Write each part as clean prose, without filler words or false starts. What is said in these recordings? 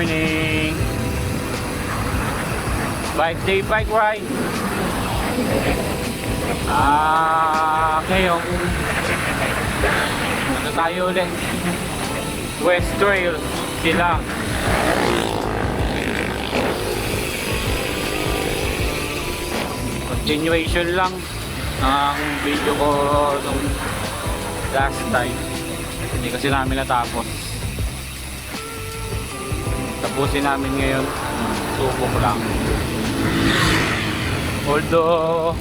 morning. Bike day, bike ride. Ngayon ano tayo ulit? West Trail sila. Continuation lang ang video ko nung last time. Hindi kasi namin natapos. Tapusin namin ngayon. Subok lang. Although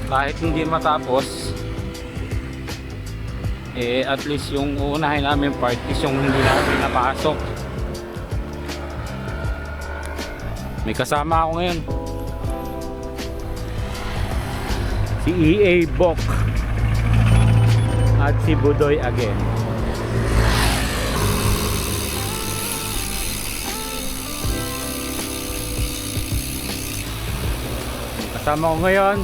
kahit hindi matapos, at least yung uunahin namin part is yung hindi namin napasok. May kasama ako ngayon, si EA Bok at si Budoy again. Kasama ko ngayon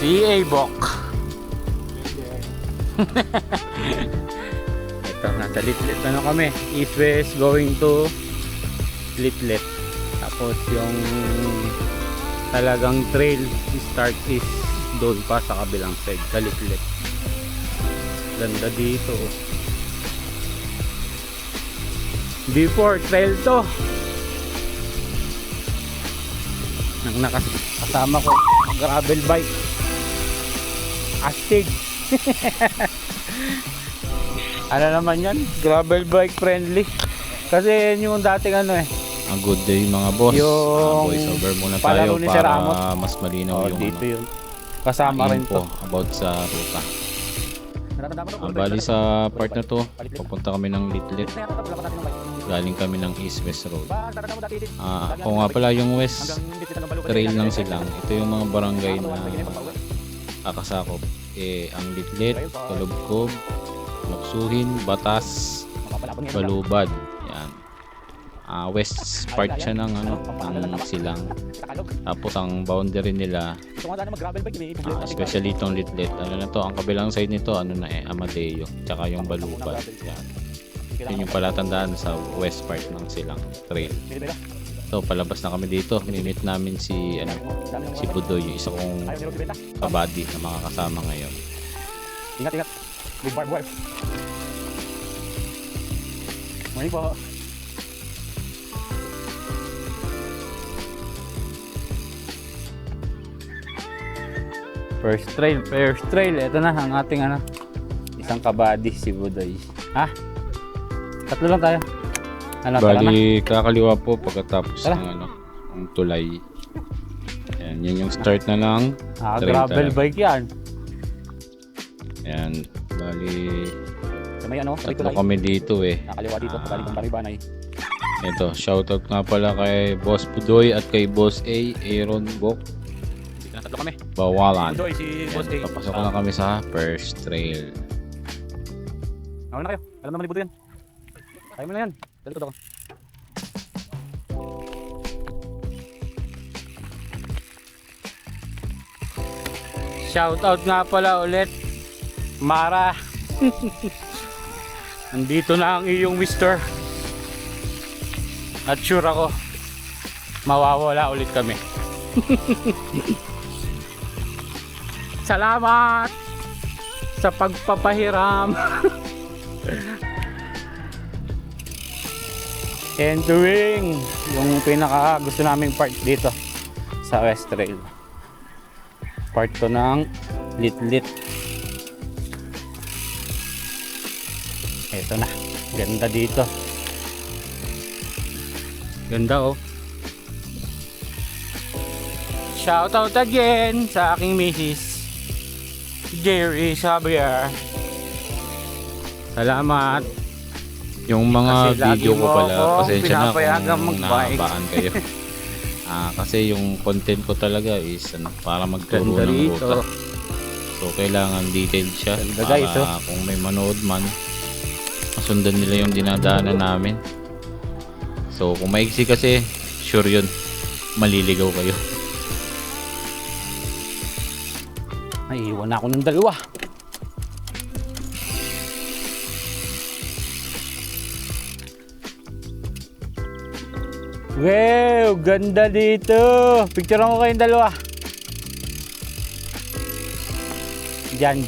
si EA Bok. Ito, nasa Litlit ano kami, east west going to Litlit. Tapos yung talagang trail start is doon pa sa kabilang side, sa Litlit. Ganda dito. Before trail to. Nang nakasama ko gravel bike. Astig. Ano naman yan? Gravel bike friendly. Kasi yun yung dating ano eh. A good day mga boss. Yung voice over muna palaro tayo ni Sir para Amot. mas malinaw yung dito yun. Kasama rin to. about sa ruta. Bali sa part na to, papunta kami ng Litlit. Galing kami ng East West Road. Ako nga pala yung West Trail ng Silang. Ito yung mga barangay na kakasakop. Ang Litlit, Kalubkob, Luksuhin, Batas, Balubad. Yan. West part siya ng ng Silang. Tapos ang boundary nila, especially itong Litlit, ano na to, ang kabilang side nito, Amadeo, tsaka yung Balubad. Yan. Yun yung palatandaan sa west part ng Silang Trail. So palabas na kami dito, minimit namin si Budoy, yung isa kong kabady na makakasama ngayon. Ingat. Big barb wire. Morning po. First trail. Ito na ang ating isang kabady, si Budoy. Tatlo lang tayo. Bali, kakaliwa po pagkatapos ng ang tulay. Yan yung start na lang. Gravel bike yan. Yan, bali Sa may tatlo kami dito nakaliwa dito, galing ng Baribanay. Ito, shoutout nga pala kay Boss Budoy at kay Boss Aaron Bok. Dito na tatlo kami. Bawalan. Budoy, si Boss A. Papasok na kami sa first trail. Nauna na kayo. Alam naman ni Budoy yan. Kaya mo na yan. Dali ko. Shoutout nga pala ulit, Mara. Nandito na ang iyong mister. At sure ako, mawawala ulit kami. Salamat sa pagpapahiram. Entering yung pinaka gusto naming part dito sa West Trail. Part to ng Litlit. Ito na, ganda dito. Ganda oh. Shoutout again sa aking misis, Jerry Xavier. Salamat. Yung mga Kasi video ko pala, pasensya na pinapayagang kung mag-bike. nakabaan kayo. Kasi yung content ko talaga is para magturo Ganda ng rito. ruta. So kailangan detailed siya Ganda, para guys, oh. kung may manood man, masundan nila yung dinadaanan namin. So kung maiksi kasi, sure yun, maliligaw kayo. Ay, iwan na ako ng dalawa. Wow, ganda dito. Picturean ko kayong dalawa. Diyan.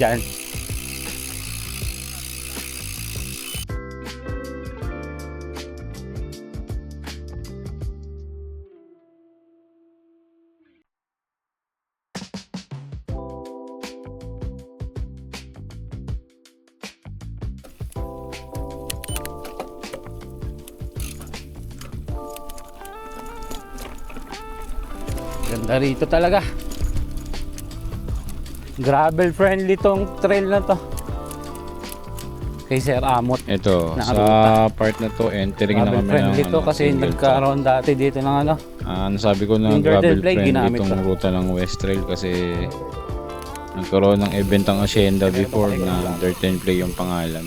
Ganda rito talaga. Gravel friendly tong trail na to. Kay Sir Amot. Ito, Na sa ruta. part na to, entering na Gravel kami ng friendly to kasi single nagkaroon dati dito ng ano. Nasabi ko na Yung gravel Gordon Blake, friendly ginamit itong to. ruta ng West Trail kasi nagkaroon ng event ang Hacienda before na Dirt and Play yung pangalan.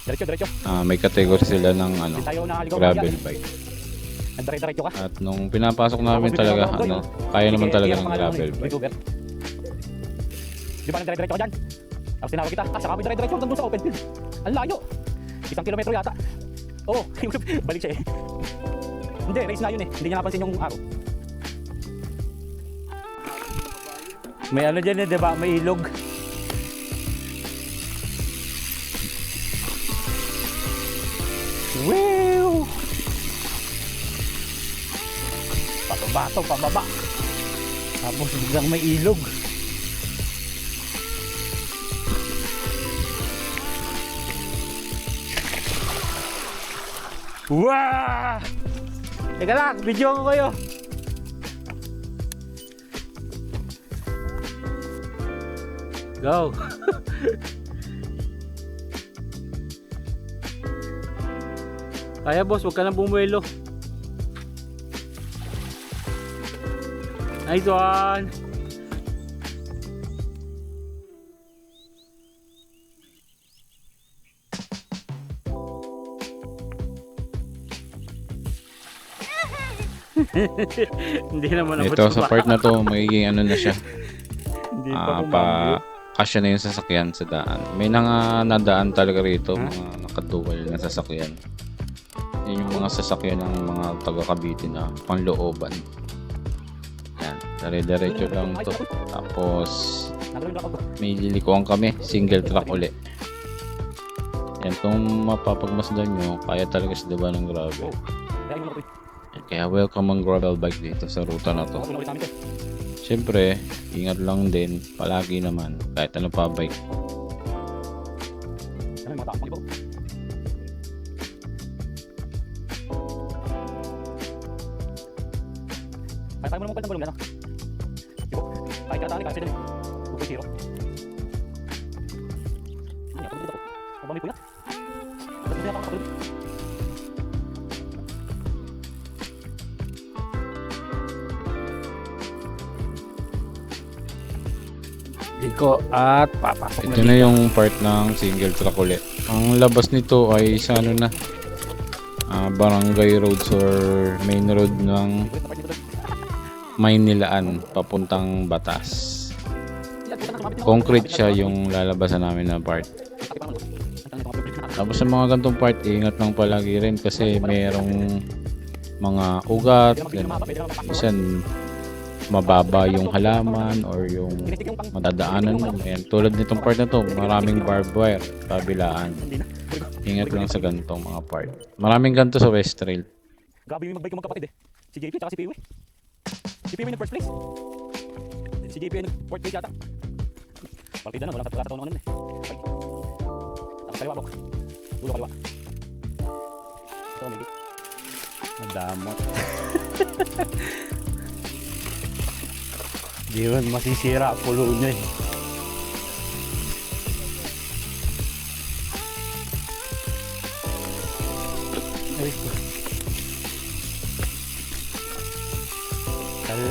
Diretso. May category sila ng ano, Tayo nakaligaw gravel yan. bike. Diretso ka. At nung pinapasok namin talaga, kaya naman talaga ng gravel bike. Di ba nagdiretso ka dyan? Tapos tinawag kita, saka kami diretso hanggang doon sa open field. Ang layo. 1 kilometro yata. Oo, balik siya eh. Hindi, race na yun eh. Hindi niya napansin yung araw. May ano dyan eh, di ba? May ilog. Wow! Bato, pababa. Tapos biglang may ilog. Wow! Teka lang, video ko kayo. Go! Kaya boss, huwag ka nang bumuelo. Nice one! Hindi naman abot Ito sa part na to, magiging ano na siya. Hindi pa Pa kasya na yung sasakyan sa daan. May nadaan talaga rito, mga nakaduwal na sasakyan. Yan yung mga sasakyan ng mga taga Cavite na panlooban. Yan, dire-diretso lang to. Tapos may lilikuan kami, single track uli. Yan, kung mapapagmasdan nyo, kaya talaga sa diba ng gravel. Kaya welcome ang gravel bike dito sa ruta na to. Siyempre, ingat lang din, palagi naman, kahit ano pa bike. Kaya tayo mo naman pala ng balong yan, Diba? Kahit kataan kasi din. 2.0. Ano yan? Dito ako. Mabami po yan. Dito yan ako. Liko at papasok Ito na yung part ng single track ulit. Ang labas nito ay sa ano na, barangay roads or main road ng Maynilaan papuntang Batas. Concrete siya yung lalabasan namin na part. Tapos sa mga gantong part, ingat lang palagi rin kasi mayroong mga ugat, minsan mababa yung halaman or yung madadaanan mo. Ayan, tulad nitong part na to, maraming barbed wire, kabilaan. Ingat lang sa gantong mga part. Maraming ganito sa West Trail. Grabe yung magbike yung magkapatid eh. Si JP at si PW. Si PW nag first place. Si JP ay nag fourth place yata. Partida na, walang katataon naman eh. Tapos kaliwa bok. Dulo kaliwa. Ito may gate. Madamot. Di man masisira pulo niya eh.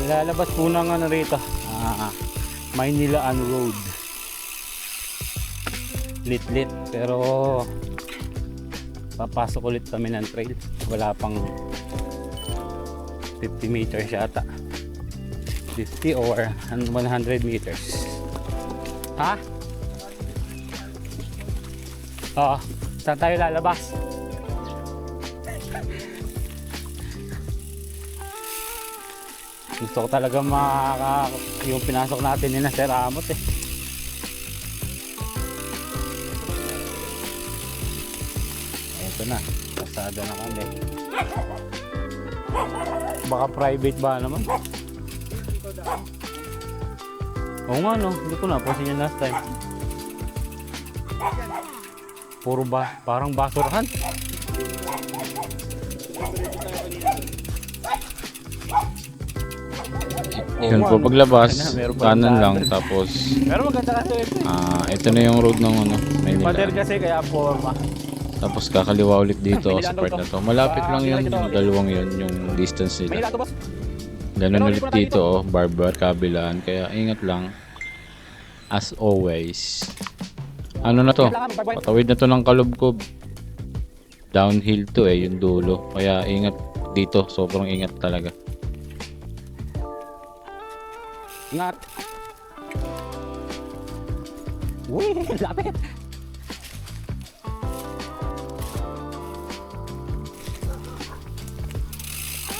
Lalabas po ng ano rito, Maynilaan Road. Lit pero papasok ulit kami ng trail. Wala pang 50 meters yata. 50 or 100 meters. Ha? Oo. Saan tayo lalabas? Gusto ko talaga yung pinasok natin ni Sir Amot eh. Ito na, pasada na kami. Baka private ba naman? Oo nga no, hindi ko napansin yun last time. Puro parang basurahan. Yun po, paglabas, kanan lang, tapos Pero maganda kasi ito eh. ito na yung road ng ano, Pader Maynila. kasi kaya forma. Tapos kakaliwa ulit dito sa part na to. Malapit lang yun, yung dalawang yun, yung distance nila. Manila to boss. Ganun ulit dito, oh, barbar, kabilaan. Kaya ingat lang. As always. Ano na to? Patawid na to ng Kalubkob. Downhill to eh, yung dulo. Kaya ingat dito, sobrang ingat talaga. Ingat. Uy, lapit.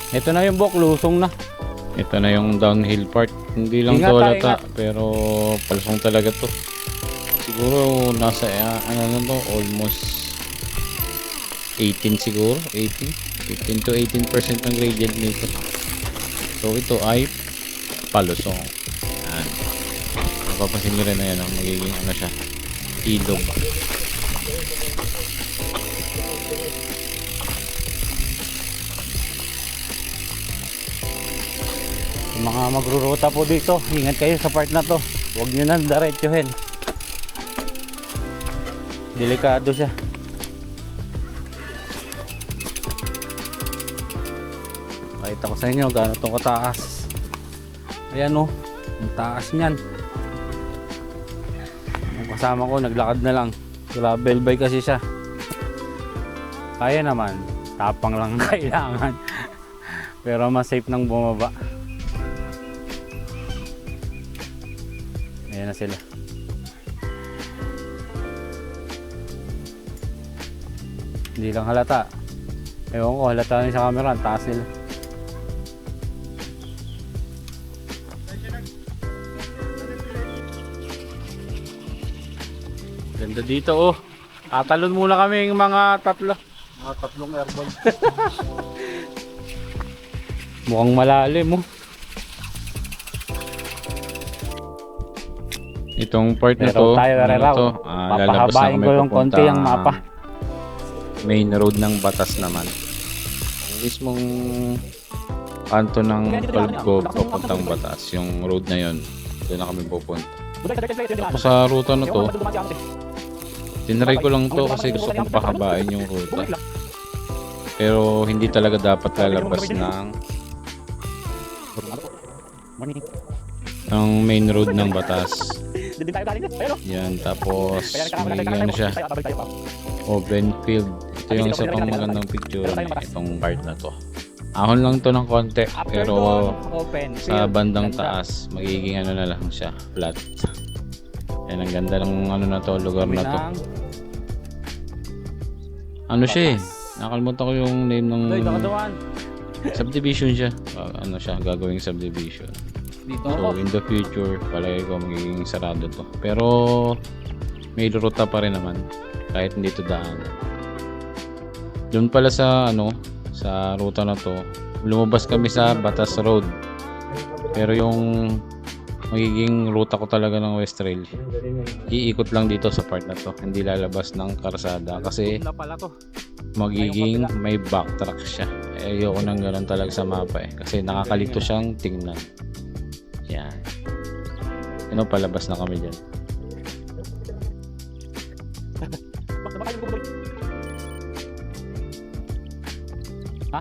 Ito na yung bok, lusong na. Ito na yung downhill part. Hindi lang Ingat to ha, halata, ingat. pero palusong talaga to. Siguro nasa ano na to, almost 18 siguro, 15 to 18% ng gradient nito. So ito ay palusong. Yan. Napapansin nyo rin na yan, magiging ano siya, ilog. Yung mga magruruta po dito, ingat kayo sa part na to. Huwag nyo na diretsuhin. Delikado siya. Pakita ko sa inyo gaano itong kataas. Ayan o, ang taas niyan. Yung kasama ko naglakad na lang. Gravel bike kasi siya. Kaya naman, tapang lang kailangan. Pero mas safe nang bumaba. Ayan na sila. Hindi lang halata. Ewan ko, halata rin sa camera. Ang taas nila. Ganda dito oh. Tatalon muna kami yung mga tatlo. Mga tatlong airball. Mukhang malalim oh. Itong part na Pero to, tayo ano raw. to, lalabas na Papahabain kami ko yung konti ang mapa. main road ng Batas naman. Ang mismong kanto ng Kalubkob papuntang Batas, yung road na yon, doon na kami pupunta. Ako sa ruta na to, tinry ko lang to kasi gusto kong pahabain yung ruta. Pero hindi talaga dapat lalabas ng main road ng Batas. Yan, tapos may ano siya, open field. Ito yung isa pang magandang picture itong part na to. Ahon lang to ng konti, pero sa bandang taas magiging ano na lang siya, flat. Yan, ang ganda ng ano na to, lugar na to. Ano siya eh, nakalimutan ko yung name ng subdivision siya. Ano siya, gagawing subdivision. So in the future, palagi ko magiging sarado to. Pero may ruta pa rin naman kahit hindi to daanan. Doon pala sa ano, sa ruta na to, lumabas kami sa Batas Road. Pero yung magiging ruta ko talaga ng West Trail, iikot lang dito sa part na to, hindi lalabas ng karsada kasi magiging may backtrack siya. Ayoko nang ganoon talaga sa mapa eh, kasi nakakalito siyang tingnan. Yan. Ano, palabas na kami dyan. Ha?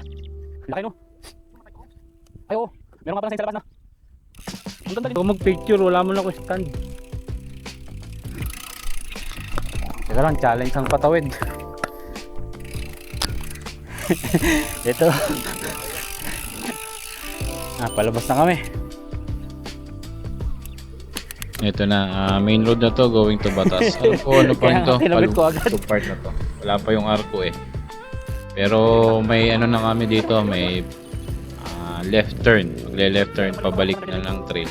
Laki no? Ay oo, meron nga pala sa labas na. Kung mag-picture, wala mo na ko stand. Teka lang, challenge ang patawid. Ito. Palabas na kami. Ito na, main road na to going to Batas. Alam ko ano pa rin to, Kinabit ko agad. Kalubkob part na to. Wala pa yung arko eh. Pero may ano na kami dito, may left turn. Magle-left turn, pabalik na ng trail.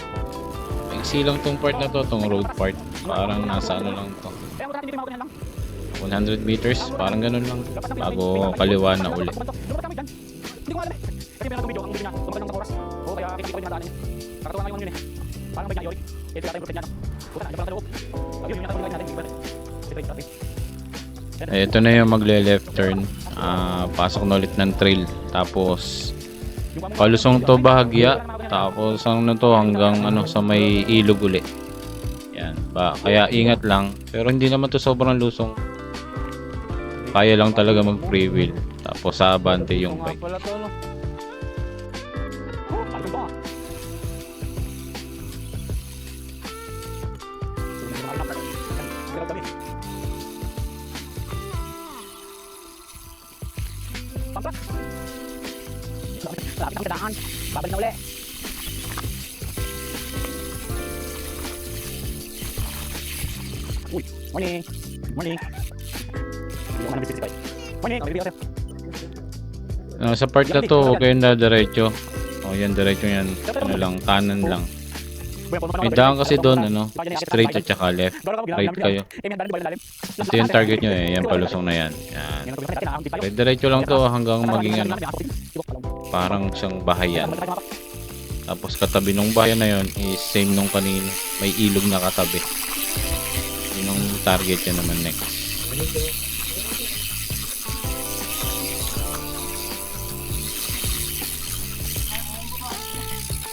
Maiksi lang tong part na to, tong road part. Parang nasa ano lang to. 100 meters, parang ganun lang. Bago kaliwa na uli. Ito na yung magle-left turn. Pasok na ulit ng trail. Tapos palusong to bahagya. Tapos ano to hanggang ano sa may ilog uli. Yan ba. Kaya ingat lang. Pero hindi naman to sobrang lusong. Kaya lang talaga mag free wheel. Tapos sa abante yung bike. Lapit ang kitaan. Babalik na uli. Uy, morning. Morning. Hindi ko man nabibigay. Morning, nabibigay ako. Sa part na to, huwag kayong dadiretso. O yan, diretso yan. Ano lang, kanan lang. May daan kasi doon, ano, straight at saka left. Right kayo. Ito yung target nyo eh, yan palusong na yan. Yan. Okay, diretso lang to hanggang maging ano, parang siyang bahayan. Tapos katabi nung bahayan na yun is same nung kanina. May ilog na katabi. Yun yung target nyo naman next.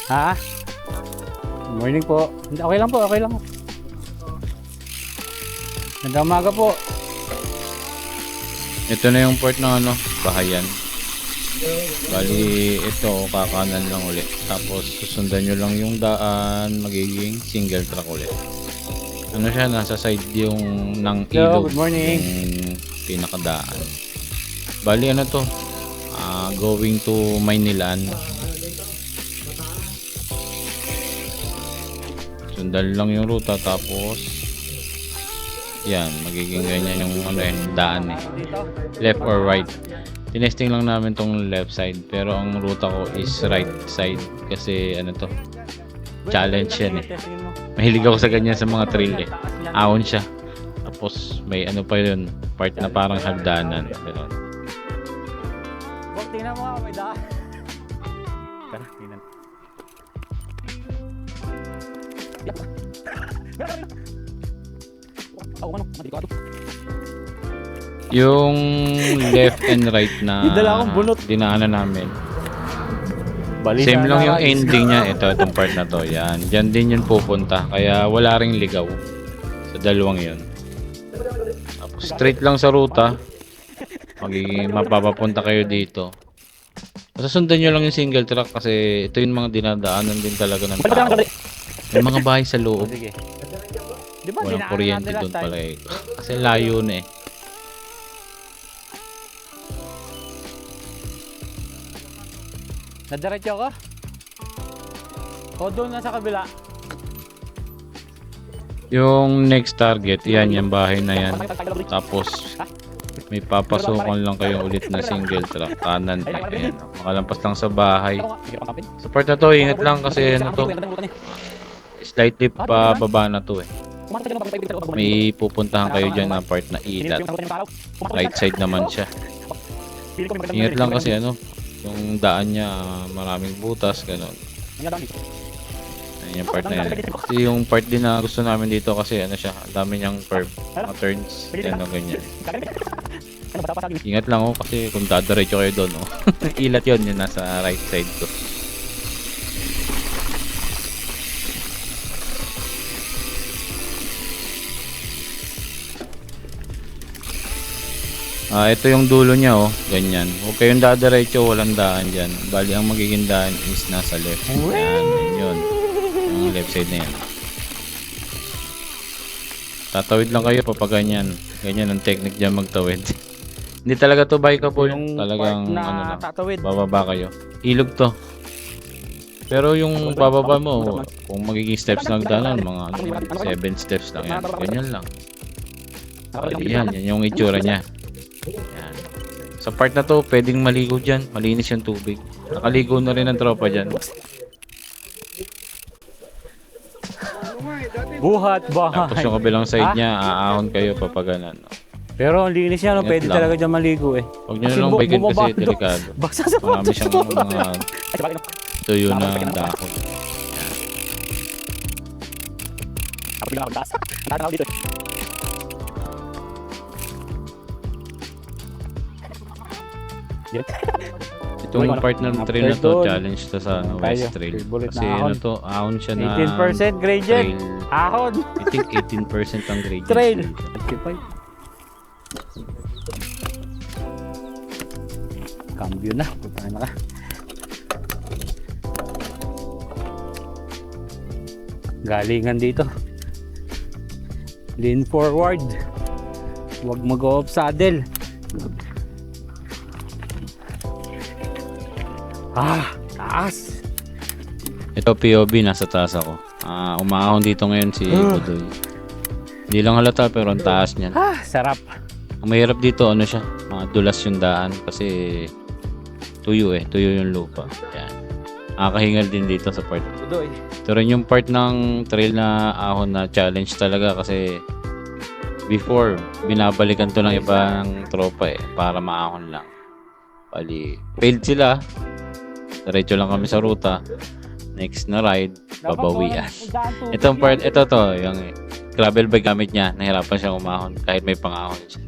Ha? Morning po. Okay lang po, okay lang. Magandang umaga po. Ito na yung part ng ano, bahayan. Bali, ito, kakanan lang ulit. Tapos, susundan nyo lang yung daan, magiging single track ulit. Ano siya, nasa side yung ng Hello, ilog. good morning. Yung pinakadaan. Bali, ano to? Going to Maynilan. Sundan lang yung ruta, tapos yan, magiging ganyan yung ano eh, daan eh. Left or right. Tinesting lang namin tong left side, pero ang ruta ko is right side kasi ano to, challenge yan eh. Mahilig ako sa ganyan sa mga trail eh. Ahon siya. Tapos may ano pa yun, part na parang hagdanan. Ganun. Huwag tingnan mo, may daan. Tara, tingnan. Yung left and right na Dala akong bunot. dinaanan namin. Bali Same na lang yung guys. ending niya. Itong part na to. Yan. Diyan din yun pupunta. Kaya wala ring ligaw sa dalawang yun. Tapos straight lang sa ruta. Magiging mapapapunta kayo dito. Masasundan nyo lang yung single track kasi ito yung mga dinadaanan din talaga ng tao. May mga bahay sa loob. Sige. Di ba Walang dinaanan kuryente natin doon last time? pala eh. Kasi layo na eh. Nadiretso ako? O doon na sa kabila? Yung next target, yan, yung bahay na yan. Tapos, may papasukan lang kayo ulit na single track. Kanan, ayan. Makalampas lang sa bahay. Sa part na to, ingat lang kasi ano to, slightly pa baba na to eh. May pupuntahan kayo dyan na part na ilat. Right side naman siya. Ingat lang kasi ano, yung daan niya maraming butas, gano'n. Ayan yung part na yan. Kasi yung part din na gusto namin dito kasi ano siya, ang dami niyang curve, mga turns, yan o ganyan. Ingat lang oh, kasi kung dadiretso kayo doon oh. Ilat yun, yung nasa right side ko. Ito yung dulo niya oh, ganyan. Huwag kayong dadiretso, walang daan dyan. Bali ang magiging daan is nasa left. Yan, yun. Yung left side na yan. Tatawid lang kayo papaganyan. Ganyan ang technique dyan magtawid. Hindi talaga to bikeable. Yung Talagang part na ano lang, tatawid. bababa kayo. Ilog to. Pero yung bababa mo, kung magiging steps na hagdanan, mga 7 steps lang yan. Ganyan lang. Yan yung itsura niya. Yan. Sa part na to, pwedeng maligo dyan. Malinis yung tubig. Nakaligo na rin ang tropa dyan. Buhat Tapos bahay. yung kabilang side niya, aahon kayo papaganan. No? Pero ang linis yan, no? Ingat Pwede lang. talaga dyan maligo eh. Huwag nyo na lang bigyan kasi bumaba- delikado. Basta sa Marami siyang mga Ay, sabagay, no? tuyo na dahon. Ako bigla ako taas. Ang taas na ako dito. Itong partner trail na to, After challenge to sa ano, Tayo. West Trail. Favorite Kasi na ano ahon. to, ahon siya na 18% gradient. trail. Ahon. I think 18% ang gradient. Trail. dito. Cambio na. Punta na ka. Galingan dito. Lean forward. Huwag mag-off saddle. Taas. Ito POV, nasa taas ako. Umaahon dito ngayon si Budoy. Hindi lang halata pero ang taas niyan. Sarap. Ang mahirap dito, ano siya, dulas yung daan kasi tuyo yung lupa. Yan. Nakakahingal din dito sa part. Budoy. Ito rin yung part ng trail na ahon na challenge talaga kasi before, binabalikan to ng ibang tropa para maahon lang. Bali, failed sila. Diretso lang kami sa ruta. Next na ride, babawian. Itong part, ito to, yung gravel bike gamit niya. Nahirapan siyang umahon kahit may pangahon siya.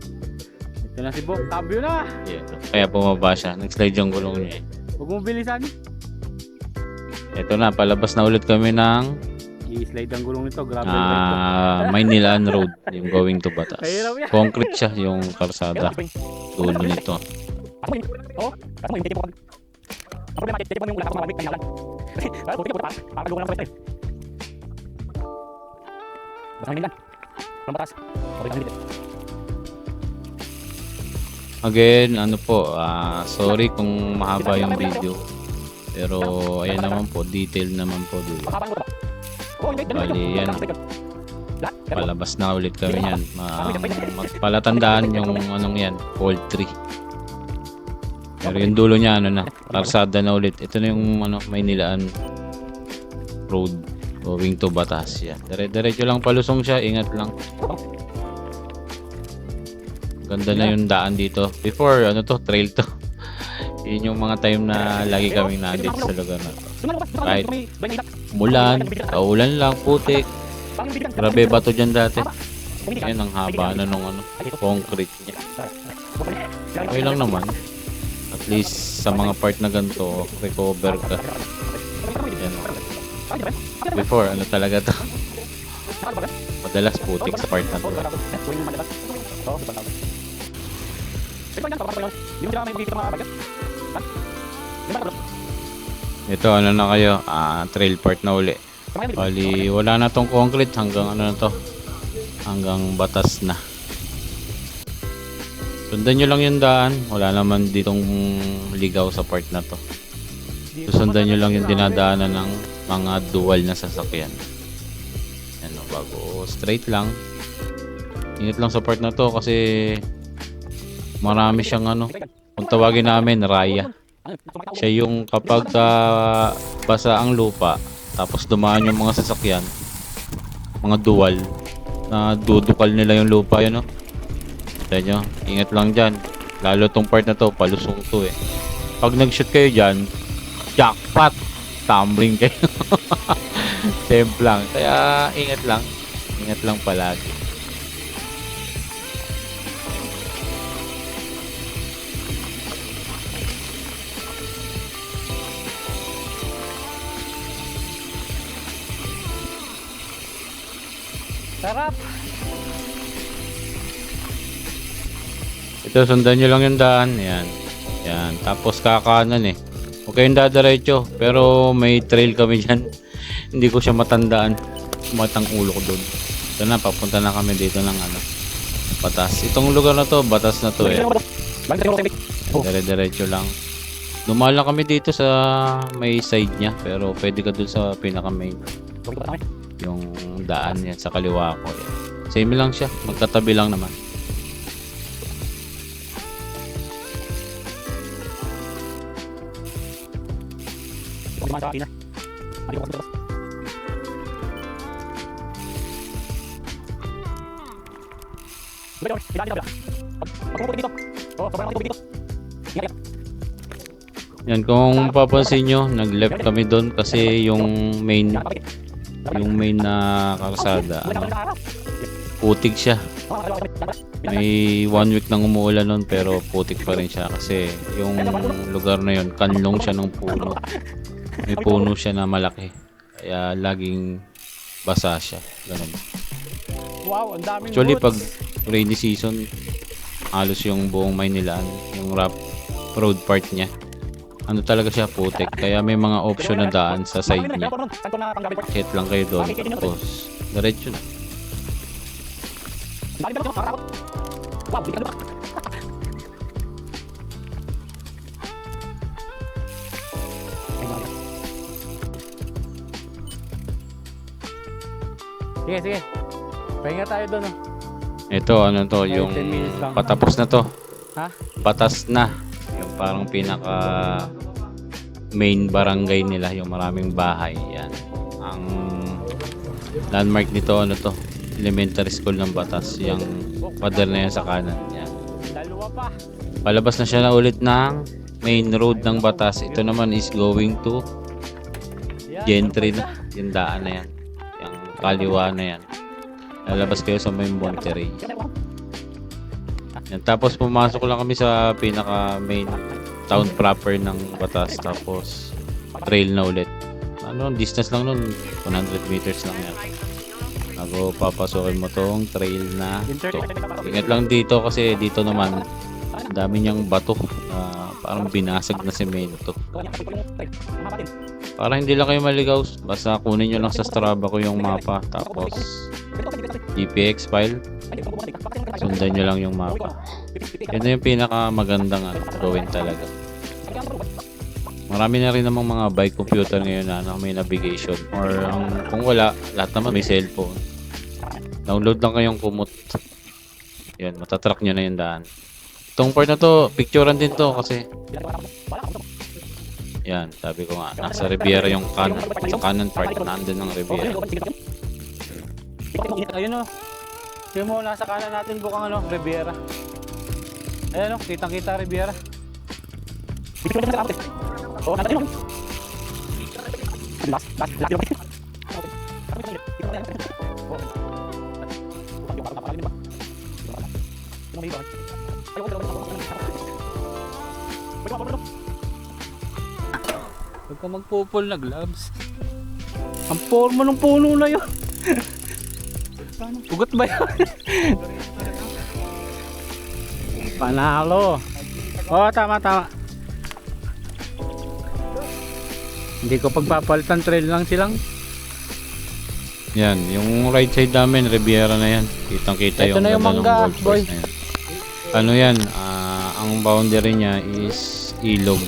Ito na si Bok. Cambio na. Yeah. Kaya bumaba siya. Nag-slide yung gulong niya. Huwag mo bilisan. Ito na, palabas na ulit kami ng I-slide ang gulong nito. Grabe. Ah. Maynilaan Road, yung going to Batas. Mahirap yan. Concrete siya yung karsada. Dulo nito. Ako mo yun. Oo. Ako mo yun. Tete po. Ang problema, tete po yung ulan. Ako mamamit. Kanya ulan. Kaya puti ka puta. Para lugan ng pwede. Basta hangin lang. Walang batas. Okay lang dito. Again, ano po, sorry kung mahaba yung video. Pero ayan naman po, detail naman po dito. Mahaba ng ba? Oo, hindi. Bali, yan. Lahat. Palabas na ulit kami yan. Palatandaan yung anong yan, poultry. Pero yung dulo niya, ano na, karsada na ulit. Ito na yung Maynilaan Road going to Batas. Yan. Diretso lang palusong siya, ingat lang. Ganda na yung daan dito. Before, trail to. Yun yung mga time na lagi kaming nandito sa lugar na to. Kahit umulan, kaulan lang, putik. Grabe bato dyan dati. Yan ang haba na nung concrete niya. Okay lang naman. At least sa mga part na ganito, recover ka. Yan. Before, talaga to. Madalas putik sa part na to. Ito, na kayo? Trail part na uli. Bali, wala na tong concrete hanggang na to. Hanggang Batas na. Sundan nyo lang yung daan. Wala naman ditong ligaw sa part na to. Susundan nyo lang yung dinadaanan ng mga dual na sasakyan. Yan, bago straight lang. Ingat lang sa part na to kasi marami siyang kung tawagin namin raya. Siya yung kapag basa ang lupa tapos dumaan yung mga sasakyan, mga dual na dudukal nila yung lupa yun, no? Kita nyo, ingat lang dyan. Lalo tong part na to, palusong to Pag nag-shoot kayo dyan, jackpot! Tumbling kayo. Temp lang. Kaya ingat lang. Ingat lang palagi. Sarap. Ito, sundan nyo lang yung daan. Yan. Yan. Tapos kakanan Huwag kayong dadiretso. Pero may trail kami dyan. Hindi ko siya matandaan. Matang ulo ko doon. Ito na, papunta na kami dito ng Batas. Itong lugar na to, Batas na to Dire-diretso lang. Dumaan lang kami dito sa may side niya. Pero pwede ka dun sa pinaka main. Yung daan yan sa kaliwa ko. Yan. Same lang siya. Magkatabi lang naman. Tumaan sa tina. Mali ko kasi labas. Ilan dito. Pag pumuputi dito. Oh, sobrang tubig dito. Ingat. Yan, kung papansin nyo, nag-left kami doon kasi yung main na kalsada, putik siya. May 1 week nang umuulan nun pero putik pa rin siya kasi yung lugar na yun, kanlong siya ng puno. May puno siya na malaki. Kaya laging basa siya. Ganun. Wow, ang daming Actually, boots. pag rainy season, halos yung buong Maynilaan, yung road part niya, ano talaga siya, putik. Kaya may mga option na daan sa side niya. Hit lang kayo doon. Tapos, diretso na. Wow, hindi ka na ba? Sige, sige. Pahinga tayo doon. Oh. Ito, ano to, yung 10 minutes lang. patapos na to. Ha? Patas na. Yung parang pinaka main barangay nila, yung maraming bahay. Yan. Ang landmark nito, ano to, elementary school ng Batas. Yung pader na yan sa kanan. Yan. Dalawa pa. Palabas na siya na ulit ng main road ng Batas. Ito naman is going to Yan, Gentry dalawa na. Yung daan na yan. Yung kaliwa na yan. Lalabas kayo sa may Monterey. Yan. Tapos pumasok lang kami sa pinaka main town proper ng Batas. Tapos trail na ulit. Ano, distance lang nun, 100 meters lang yan. Bago papasokin mo tong trail na to. Ingat lang dito kasi dito naman dami niyang bato. Parang binasag na semento. Para hindi lang kayo maligaw, basta kunin nyo lang sa Strava ko yung mapa. Tapos GPX file, sundan nyo lang yung mapa. Yan na yung pinaka magandang gawin talaga. Marami na rin namang mga bike computer ngayon na may navigation. Or kung wala, lahat naman may cellphone. Download lang kayong Kumot. Yan, matatrack nyo na yung daan. Itong part na to, picturean din to kasi yan, sabi ko nga, nasa Riviera yung kanan. Sa kanan part, nandun ng Riviera. Ayun o. Tingnan mo, nasa kanan natin bukang ano, Riviera. Ayan o, kitang-kita Riviera. Oh, nandun yun. Last. Huwag ka magpupul na gloves. Ang forma ng puno na yun. Ugot ba yun? Panalo. Oo, tama. Hindi ko pagpapalitan, trail lang silang. Yan, yung right side namin, Riviera na yan. Kitang-kita Ito yung na yung ganda ng mangga, golf boy. course na yan. Ano yan, ang boundary niya is ilog.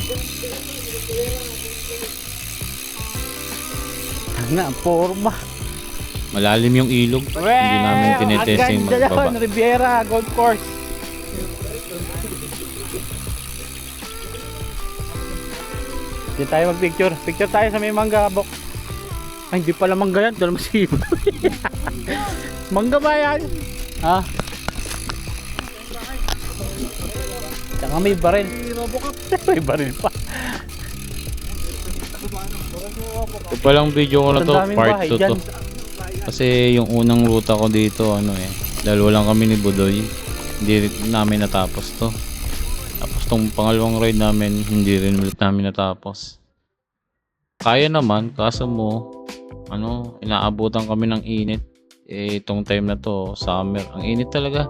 Ang forma. Malalim yung ilog. Hindi namin tinetesting Ang ganda magbaba. yun, Riviera Golf Course. Hindi tayo magpicture. Picture tayo sa may mangga, Bok. Ay, hindi pala mangga yan. Dala masibo. Mangga ba yan? Ha? Tsaka may baril. May baril pa. Ito palang video ko na to, Ang daming part bahay 2 to. dyan. Kasi yung unang ruta ko dito, dalawa lang kami ni Budoy. Hindi rin namin natapos to. Tapos tong pangalawang ride namin, hindi rin ulit namin natapos. Kaya naman, kaso mo, inaabutan kami ng init. Itong time na to, summer, ang init talaga.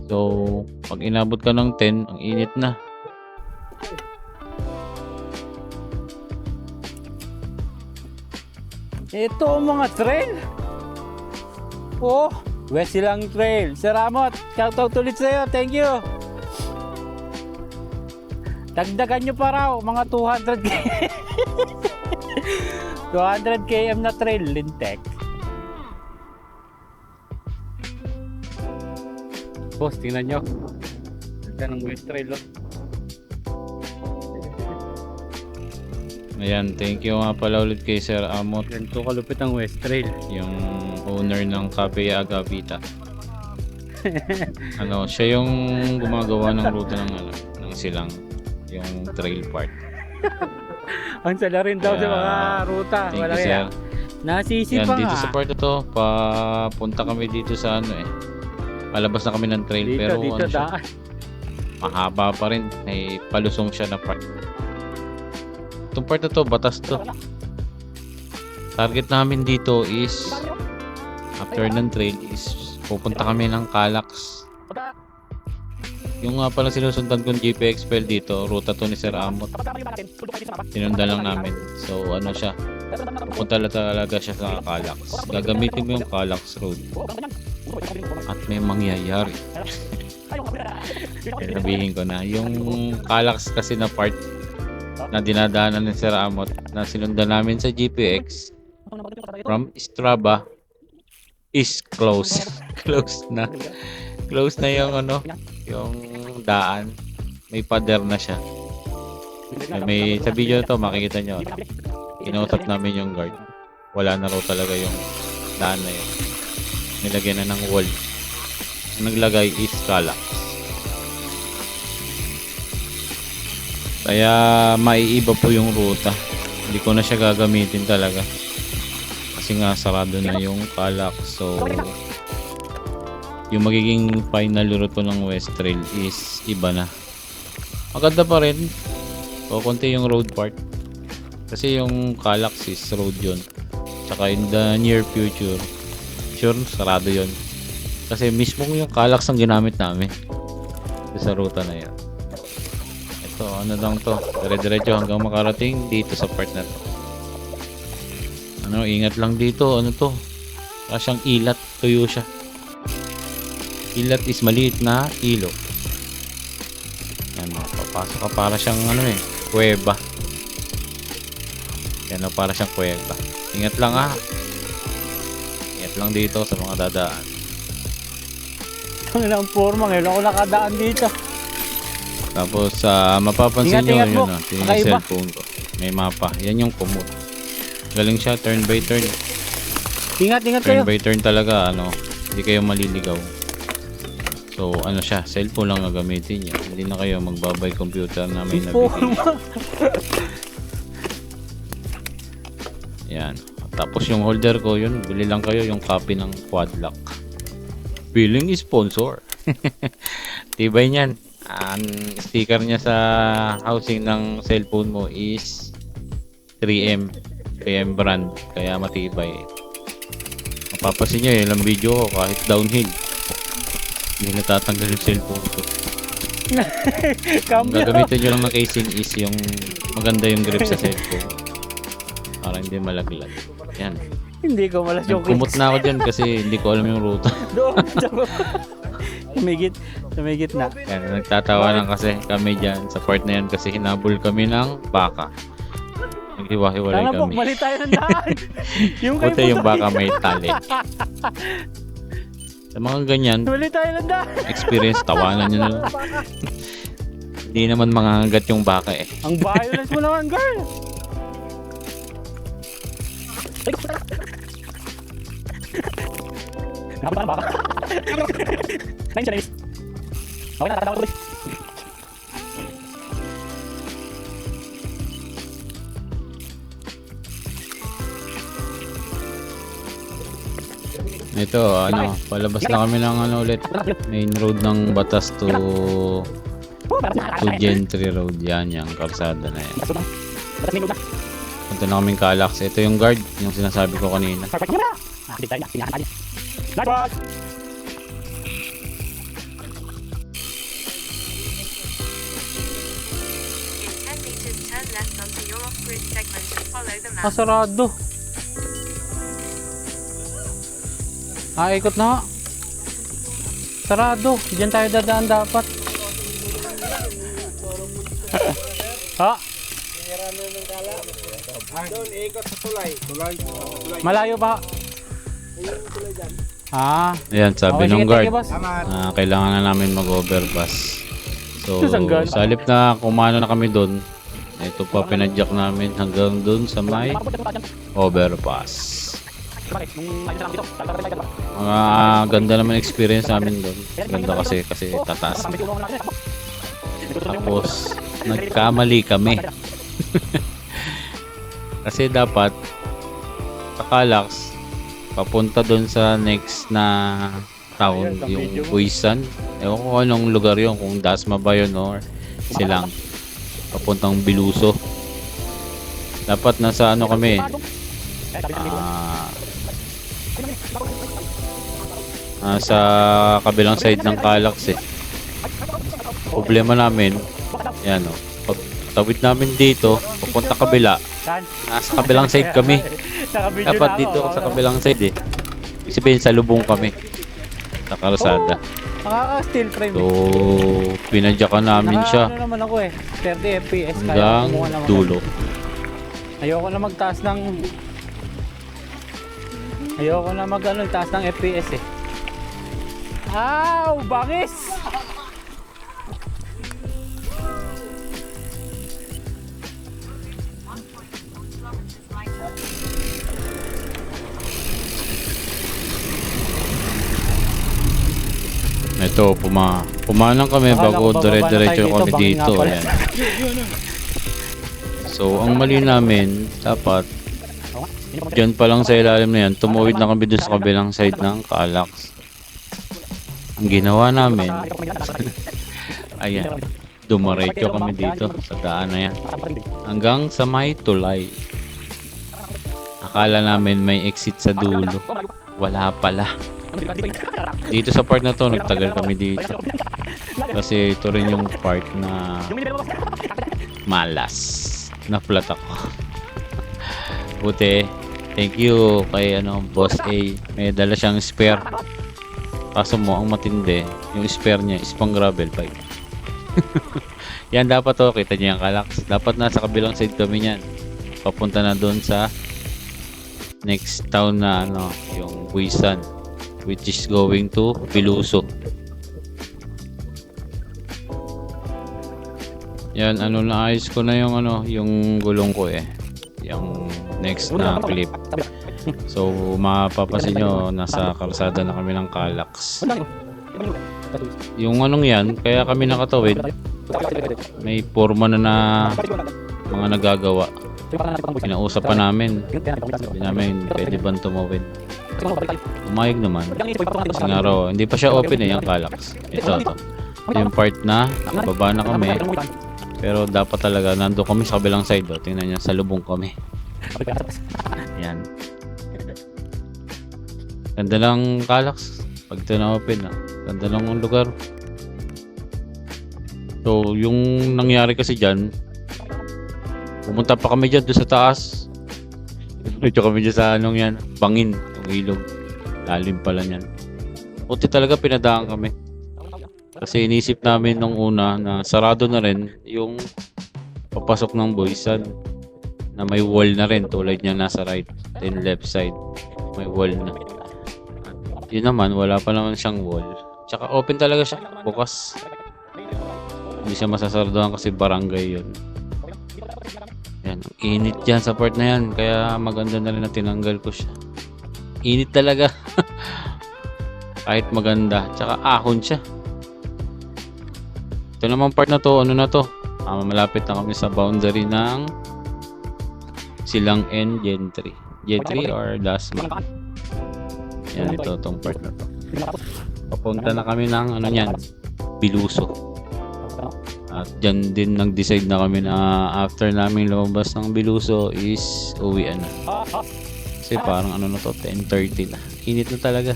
So, pag inabot ka ng 10, ang init na. Ito ang mga trail. Oh, West Silang Trail. Sir Ramot, shoutout ulit sa'yo. Thank you. Dagdagan nyo pa raw, mga 200 200 km na trail, Lintek. Boss, tingnan nyo. Ganda ng West Trail, oh. Ayan, thank you nga pala ulit kay Sir Amot, Ganito kalupit ang West Trail. yung owner ng Cafe Agavita. Siya yung gumagawa ng ruta ng silang, yung trail part. Ang sala rin daw sa Kaya, mga ruta. Thank Wala you, kaya. sir. Nasisi Yan, pa dito nga. sa part na to, papunta kami dito sa palabas na kami ng trail, Dito, pero dito siya, daan. mahaba pa rin, may palusong siya na part. Itong part na to, batas to. Target namin dito is, after ng trail is, pupunta kami ng Calax. Yung nga pala sinusundan kong GPX file dito, ruta to ni Sir Amot. Sinundan lang namin. So siya, pupunta lang talaga siya sa Calax. Gagamitin mo yung Calax Road. At may mangyayari. Sabihin ko na, yung Calax kasi na part na dinadaanan ni Sir Amot na sinundan namin sa GPX from Strava is close. Close na. Close na yung yung daan. May pader na siya. May sa video na to makikita nyo. Kinausap namin yung guard. Wala na raw talaga yung daan na yun. Nilagyan na ng wall. Ang naglagay is Calax. Kaya maiiba po yung ruta. Hindi ko na siya gagamitin talaga. Kasi nga sarado na yung Calax. So yung magiging final route ko ng West Trail is iba na. Maganda pa rin. O konti yung road part. Kasi yung Calax is road yun. Tsaka in the near future, sure sarado yun. Kasi mismo yung Calax ang ginamit namin sa ruta na yan. Ito, lang to. Dire-diretso hanggang makarating dito sa part na to. Ingat lang dito. To? Para siyang ilat. Tuyo siya. Ilat is maliit na ilog. Yan papasok ka para siyang kuweba. Yan para siyang kuweba. Ingat lang Ingat lang dito sa mga dadaan. Ang ilang forma ngayon ako nakadaan dito. Tapos mapapansin nyo Ingat mo. yun yung Kakaiba. cellphone ko. May mapa. Yan yung komoot. Galing siya turn by turn. Ingat Turn kayo. by turn talaga hindi kayo maliligaw. So siya, cellphone lang gagamitin niya. Hindi na kayo magbabay computer na may navigation. Forma. Yan. Tapos yung holder ko yun, bili lang kayo yung copy ng quad lock. Billing sponsor. Tibay niyan. Ang sticker niya sa housing ng cellphone mo is 3M brand, kaya matibay. Mapapasin nyo ilang video ko kahit downhill hindi natatanggal yung cellphone ko. Ang gagamitin nyo lang na casing is yung maganda yung grip sa cellphone para hindi malaglag. Yan, Hindi ko malas yung kumot na ako dyan kasi hindi ko alam yung ruta. Doon. Tumigit na. Yan, nagtatawa lang kasi kami dyan sa part na yan kasi hinabol kami ng baka. Naghiwa-hiwalay Sana po, kami. mali tayo ng daan. Yung kay Buti yung baka may tali. Sa mga ganyan, Mali tayo ng daan. experience, tawanan nyo na lang. Hindi naman mangangagat yung baka Ang violence mo naman, girl. Nakapita ng baka. Nine siya, Dennis. Okay na, tatawag ko ulit. Ito, palabas na kami ng ulit. Main road ng Batas to Gentry Road. Yan, yung kalsada na yan. Batas main road na. Punta na kaming Calax. Ito yung guard, yung sinasabi ko kanina. Park mo na. Hindi tayo na, pinahan tayo. Guard watch! In 10 meters, turn left onto your off-grid segment and follow the map. Sarado. Ikot na. Sarado. Diyan tayo dadaan dapat. Ha? Doon, ikot sa tulay. Malayo pa. Ayan, sabi Okay, ng sige, guard, thank you, boss. kailangan na namin mag-overpass. So, Saan galing? sa halip na kumano na kami doon, Ito pa pinadyak namin hanggang dun sa may overpass. Ganda naman experience namin doon. Ganda kasi tataas. Tapos nagkamali kami. Kasi dapat Calax papunta doon sa next na town, yung Buisan. Ewan ko anong lugar yun, kung Dasma ba yun or Silang. Papuntang Biluso. Dapat nasa ano kami, sa kabilang side ng Calax eh. Problema namin, yan o, pag tawid namin dito, papunta kabila, nasa kabilang side kami. Dapat dito sa kabilang side eh. Ibig sabihin sa lubong kami, sa kalsada. Nakaka-steel frame. So, pinadyakan namin siya Ano naman ako eh, 30 FPS kaya hanggang kumuha naman. dulo. Ayoko na magtaas ng taas ng FPS eh. Ow! Bangis! Ito, pumanang kami Akala bago ko bababa na dire-diretso tayo kami dito, bangin dito. nga pala. Ayan. So, ang mali namin, dapat dyan pa lang sa ilalim na yan, tumuwid na kami dun sa kabilang side ng Calax. Ang ginawa namin, ayan, dumaretso kami dito sa daan na yan hanggang sa may tulay. Akala namin may exit sa dulo, wala pala. Dito sa part na to, nagtagal kami dito kasi ito rin yung part na malas, na flat ako. Buti, thank you kay Boss A, may dala siyang spare. Kaso mo, ang matindi, yung spare niya is pang gravel pipe. Yan dapat to, kita niyo yung Calax. Dapat nasa kabilang side kami niyan. Papunta na doon sa next town na yung Buisan, which is going to Biluso. Yan, naayos ko na yung yung gulong ko eh. Yung next na clip. So, mapapansin nyo, nasa kalsada na kami ng Calax. Yung yan, kaya kami nakatawid. May forma na mga nagagawa. Pinausap pa namin. Sabi namin, pwede bang tumawid? Umayag naman. Kasi nga raw, hindi pa siya open yung Calax. Ito. Yung part na, nakababa na kami. Pero dapat talaga, nando kami sa kabilang side. Tingnan nyo, sa lubong kami. Yan. Ganda lang Calax. Pag ito na open, ganda lang ang lugar. So, yung nangyari kasi dyan, pumunta pa kami dyan doon sa taas. Dito kami dyan sa yan, bangin, yung ilog. Lalim pala yan. Puti talaga pinadaan kami. Kasi inisip namin nung una na sarado na rin yung papasok ng Buisan. Na may wall na rin, tulad niya nasa right and left side. May wall na. Yun naman, wala pa naman siyang wall. Tsaka open talaga siya, bukas. Hindi siya masasardohan kasi barangay yun. Yan, init dyan sa part na yan. Kaya maganda na rin na tinanggal ko siya. Init talaga. Kahit maganda. Tsaka ahon siya. Ito naman part na to, malapit na kami sa boundary ng Silang N Gentry. Gentry or Dasma. Yan, ito, itong part na to. Papunta na kami ng Biluso. At dyan din nag-decide na kami na after namin lumabas ng Biluso is uwian na. Kasi parang 10:30 na. Init na talaga.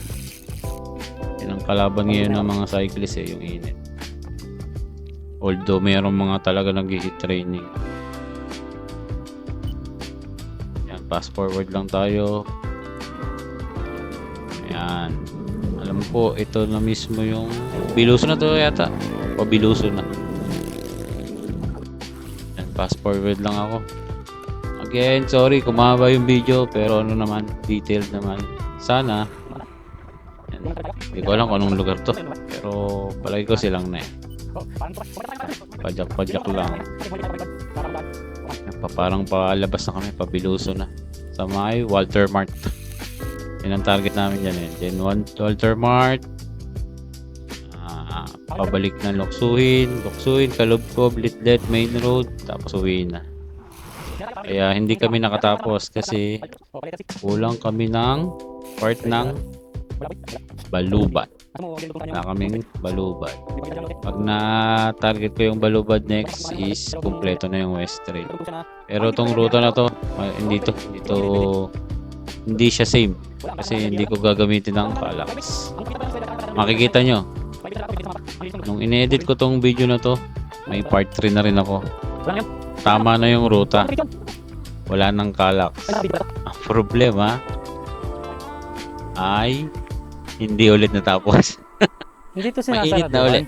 Yan ang kalaban ngayon ng mga cyclists yung init. Although mayroong mga talaga nag-hit training. Yan, fast forward lang tayo. Ayan. Alam ko, ito na mismo yung Biluso na to yata. O Biluso na. Yan, fast forward lang ako. Again, sorry kung mahaba yung video, pero detailed naman. Sana. Yan. Hindi ko alam kung anong lugar to. Pero palagi ko silang na eh. Pajak-pajak lang. parang palabas na kami, pabiluso na. Sa may Walter Mart. Yan ang target namin dyan eh. Then Walter Mart. Pabalik na Luksuhin, Kalubkob, Litlet, Main Road. Tapos uwi na. Kaya hindi kami nakatapos kasi kulang kami ng part ng Balubad. Wala kaming Balubad. Pag na-target ko yung Balubad next is kumpleto na yung West Trail. Pero tong ruta na to, hindi siya same. Kasi hindi ko gagamitin ng Calax. Makikita nyo, nung in-edit ko tong video na to, may part 3 na rin ako. Tama na yung ruta. Wala nang Calax. Ang problema ay hindi ulit natapos. Hindi to Mainit na ulit.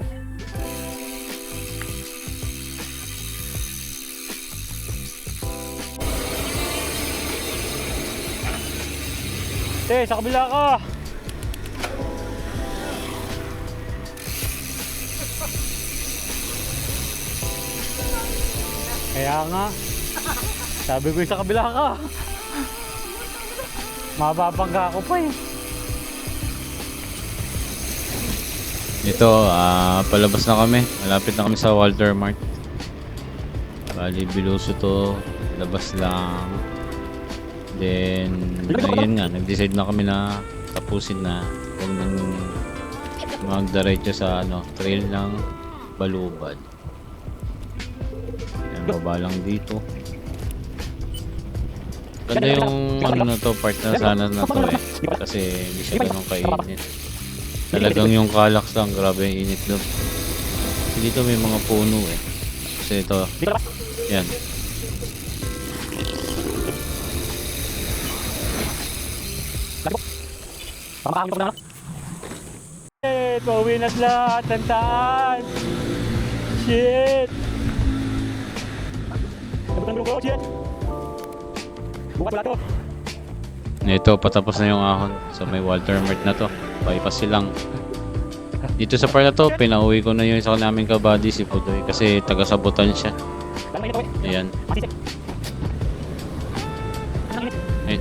Sa kabila ka. Kaya nga. Sabi ko sa kabila ka. Mababangga ako pa eh. Ito, palabas na kami. Malapit na kami sa Walter Mart. Bali, biluso to. Labas lang. Then, ayun nga, nag-decide na kami na tapusin na. Huwag nang magdiretso sa trail ng Balubad. Ayan, baba lang dito. Ganda yung na to, part na sana na to eh. Kasi hindi siya ganun kainit. Talagang yung Calax lang, grabe yung init doon. Dito may mga puno eh. Kasi ito, yan. Shit! Pauwi na lahat! Tantaan! Shit! Ito, patapos na yung ahon. So may Walter Mart na to. Bypass silang. Dito sa part na to, pinauwi ko na yung isa naming kabady, si Pudoy. Kasi taga-sabutan siya. Ayan. Ay.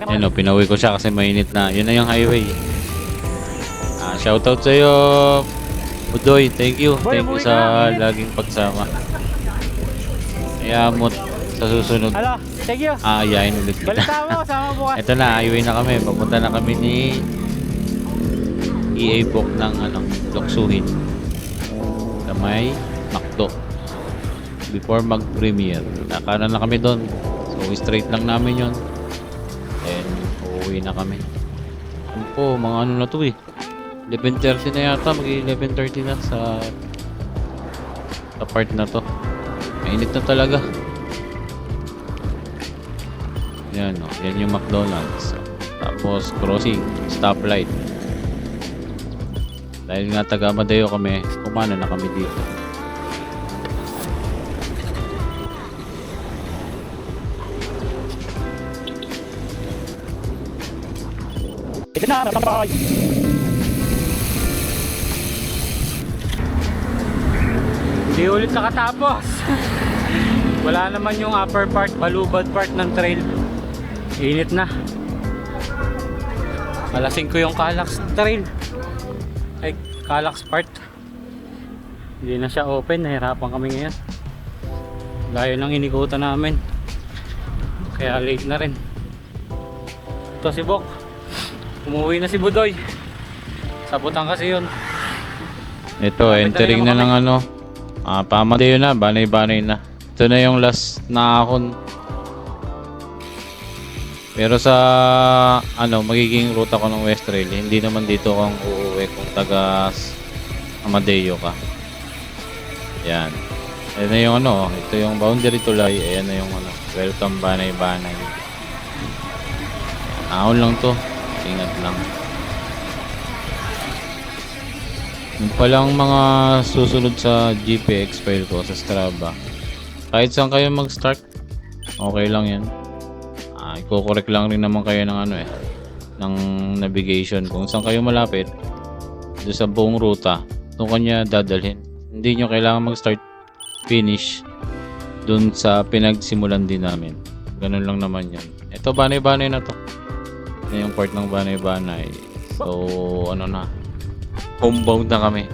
Ayan o, pinauwi ko siya kasi mainit na. Yun na yung highway. Shoutout sa'yo, Pudoy. Thank you. Thank you sa laging pagsama. Kaya mo sa susunod. Hala, thank you! Ayayin ulit kita. Balita mo, sama bukas. Ito na, highway na kami. Papunta na kami ni EA Book ng Luksuhin. Sa may Macdo. Before mag-premiere. Nakanan na kami doon. So, straight lang namin yun. Then, uuwi na kami. Ano po, mga na to eh. 11:30 na yata. Mag-11:30 na sa part na to. Mainit na talaga. Yan o. Yan yung McDonald's. Tapos crossing. Stoplight. Dahil nga taga Amadeo kami, kumana na kami dito. Ito na, nakapagpapakay. Hindi ulit nakatapos. Wala naman yung upper part, Balubad part ng trail. Init na. Malasing ko yung Calax trail. Ay, Calax part. Hindi na siya open. Nahirapan kami ngayon. Layo ng inikutan namin. Kaya late na rin. Ito si Bok. Umuwi na si Budoy. Sabutan kasi yun. Ito, entering na ng Pamadeo na, banay-banay na. Ito na yung last na ahon. Pero sa magiging ruta ko ng West Trail, hindi naman dito kung uuwi kung taga Amadeo ka. Yan. Ayan na yung ito yung boundary tulay. Ayan na yung welcome banay-banay. Ahon lang to. Ingat lang. Yung palang mga susunod sa GPX file ko sa Strava, kahit saan kayo mag-start, okay lang yan. Iko-correct lang rin naman kayo ng ng navigation. Kung saan kayo malapit doon sa buong ruta, doon kanya dadalhin. Hindi nyo kailangan mag-start, finish, dun sa pinagsimulan din namin. Ganun lang naman yun. Ito, banay-banay na to. Ito yung part ng banay-banay. So, ano na. Homebound na kami.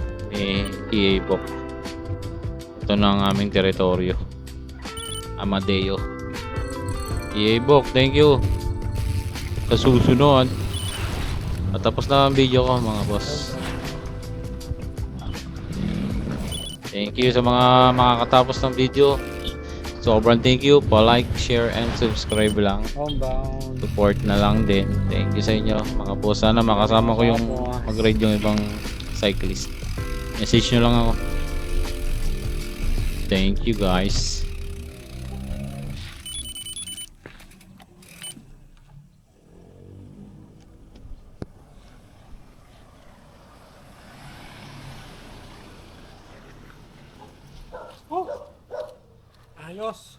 EA Bok. Ito na ang aming teritoryo. Amadeo. EA Bok, thank you. Sa susunod. At tapos na ang video ko mga boss. Thank you sa mga makakatapos ng video. Sobrang thank you. Pa-like, share, and subscribe lang. Homebound. Support na lang din. Thank you sa inyo mga boss. Sana makasama ko yung mag-ride yung ibang cyclist. Message nyo lang ako. Thank you guys. Ayos.